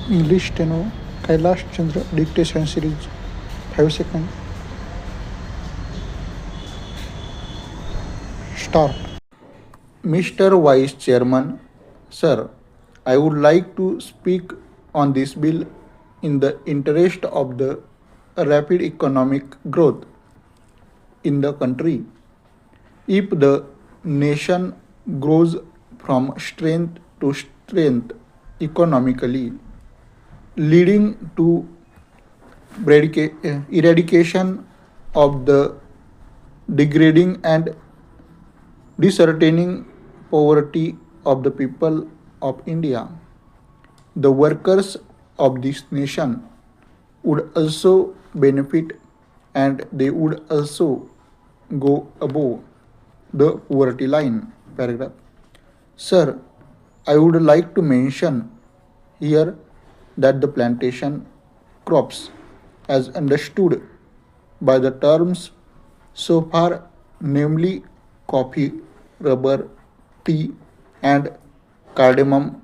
English Steno, Kailash Chandra Dictation Series, 5 seconds, start. Mr. Vice Chairman, Sir, I would like to speak on this bill in the interest of the rapid economic growth in the country. If the nation grows from strength to strength economically, leading to eradication of the degrading and disheartening poverty of the people of India, the workers of this nation would also benefit and they would also go above the poverty line. Paragraph. Sir, I would like to mention here that the plantation crops, as understood by the terms so far, namely coffee, rubber, tea, and cardamom,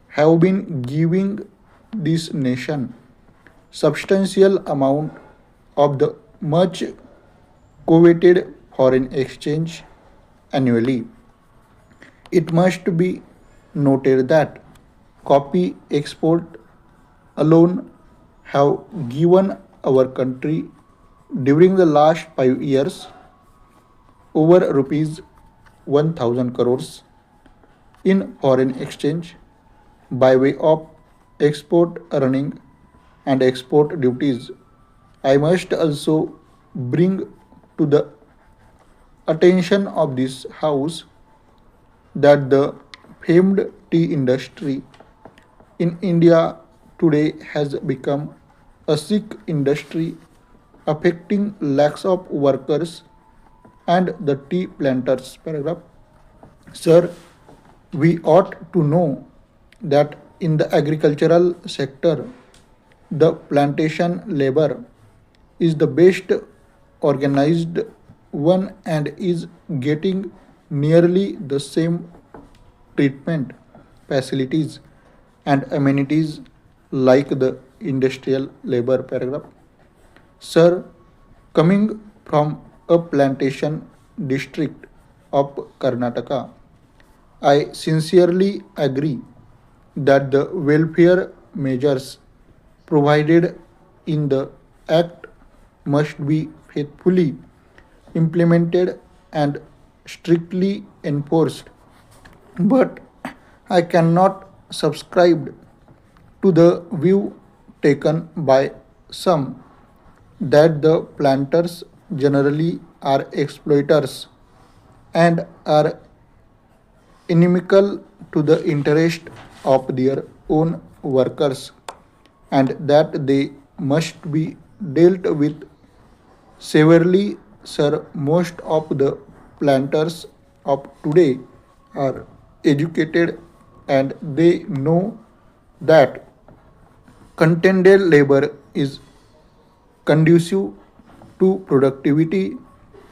have been giving this nation substantial amount of the much coveted foreign exchange annually. It must be noted that coffee export alone have given our country during the last 5 years over rupees 1000 crores in foreign exchange by way of export earning and export duties. I must also bring to the attention of this House that the famed tea industry in India today has become a sick industry affecting lakhs of workers and the tea planters. Paragraph. Sir, we ought to know that in the agricultural sector, the plantation labor is the best organized one and is getting nearly the same treatment, facilities, and amenities like the industrial labor. Paragraph. Sir, coming from a plantation district of Karnataka, I sincerely agree that the welfare measures provided in the Act must be faithfully implemented and strictly enforced. But I cannot subscribe to the view taken by some that the planters generally are exploiters and are inimical to the interest of their own workers and that they must be dealt with severely. Sir, most of the planters of today are educated and they know that contented labor is conducive to productivity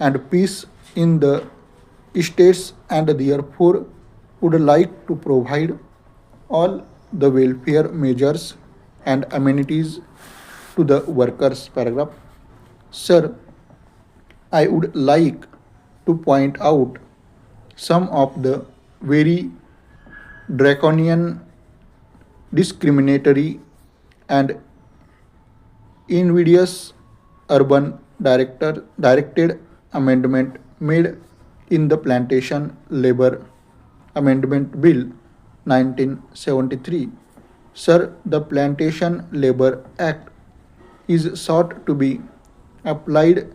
and peace in the states and therefore would like to provide all the welfare measures and amenities to the workers. Paragraph. Sir, I would like to point out some of the very draconian, discriminatory, and invidious urban directed amendment made in the Plantation Labor Amendment Bill 1973. Sir, the Plantation Labor Act is sought to be applied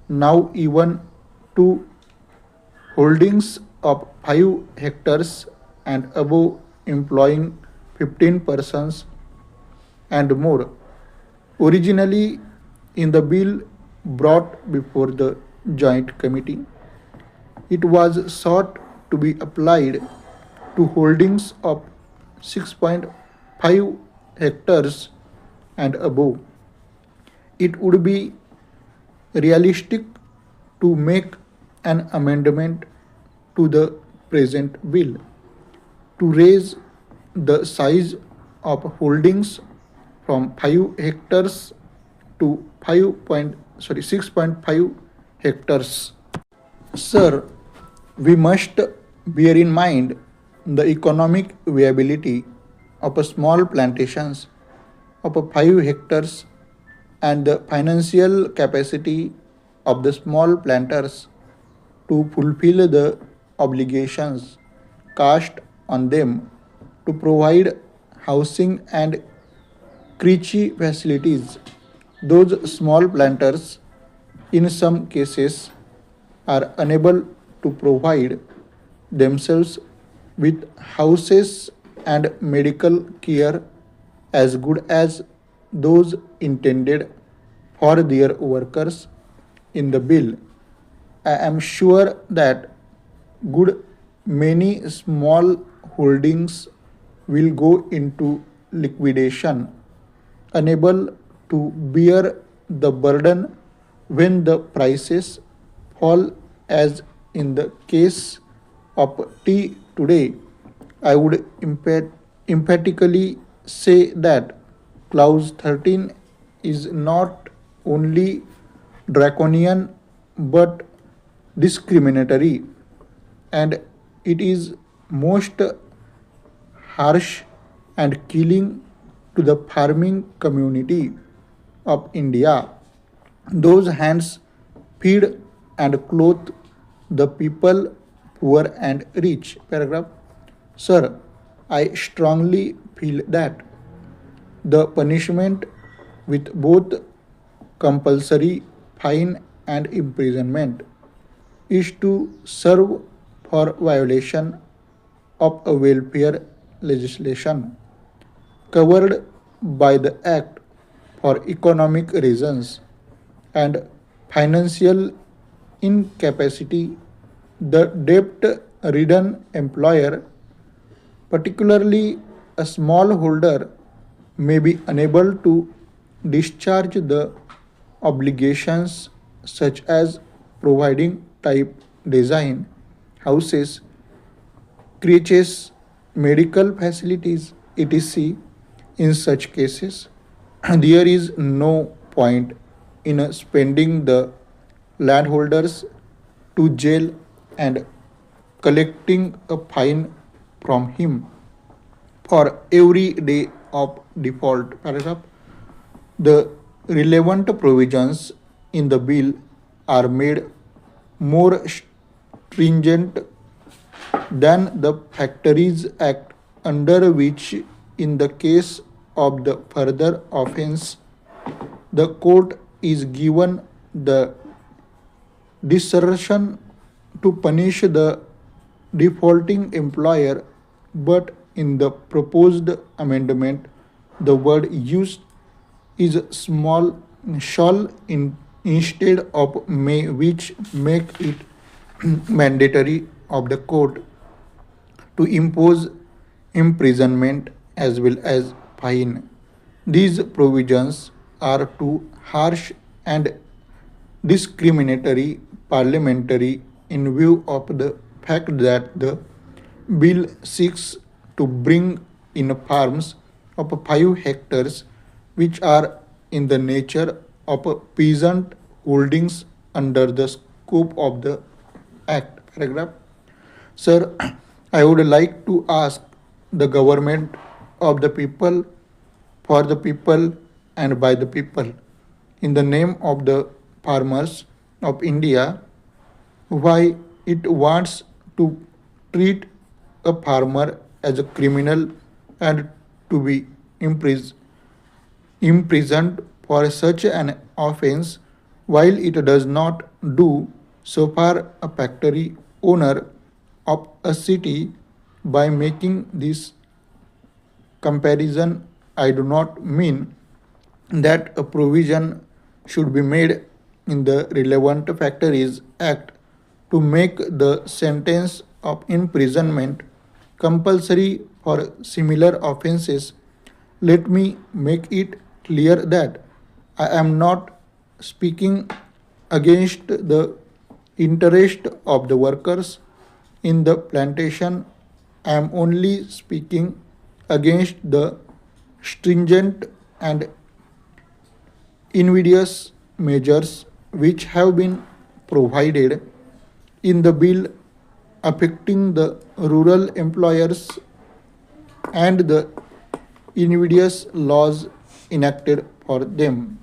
now even to holdings of 5 hectares and above employing 15 persons and more. Originally, in the bill brought before the Joint Committee, it was sought to be applied to holdings of 6.5 hectares and above. It would be realistic to make an amendment to the present bill to raise the size of holdings from 5 hectares to 6.5 hectares. Sir, we must bear in mind the economic viability of a small plantations of a 5 hectares and the financial capacity of the small planters to fulfill the obligations cast on them to provide housing and creche facilities. Those small planters, in some cases, are unable to provide themselves with houses and medical care as good as those intended for their workers in the bill. I am sure that good many small holdings will go into liquidation, unable to bear the burden when the prices fall, as in the case of tea today. I would emphatically say that Clause 13 is not only draconian but discriminatory, and it is most harsh and killing to the farming community of India. Those hands feed and clothe the people, poor and rich. Paragraph. Sir, I strongly feel that the punishment with both compulsory fine and imprisonment is to serve for violation of a welfare legislation covered by the Act for economic reasons and financial incapacity. The debt ridden employer, particularly a smallholder, may be unable to discharge the obligations such as providing type design houses, creches, medical facilities, etc. In such cases, there is no point in spending the landholders to jail and collecting a fine from him for every day of default. Paragraph. The relevant provisions in the bill are made more stringent than the Factories Act, under which, in the case of the further offense, the court is given the discretion to punish the defaulting employer, but in the proposed amendment, the word used is small shall instead of may, which make it mandatory of the court to impose imprisonment as well as fine. These provisions are too harsh and discriminatory parliamentary in view of the fact that the bill seeks to bring in farms of 5 hectares which are in the nature of peasant holdings under the scope of the act. Paragraph. Sir, I would like to ask the government of the people, for the people, and by the people, in the name of the farmers of India, why it wants to treat a farmer as a criminal and to be imprisoned for such an offense, while it does not do so for a factory owner of a city. By making this comparison, I do not mean that a provision should be made in the relevant Factories Act to make the sentence of imprisonment compulsory for similar offences. Let me make it clear that I am not speaking against the interest of the workers in the plantation. I am only speaking against the stringent and invidious measures which have been provided in the bill affecting the rural employers and the invidious laws enacted for them.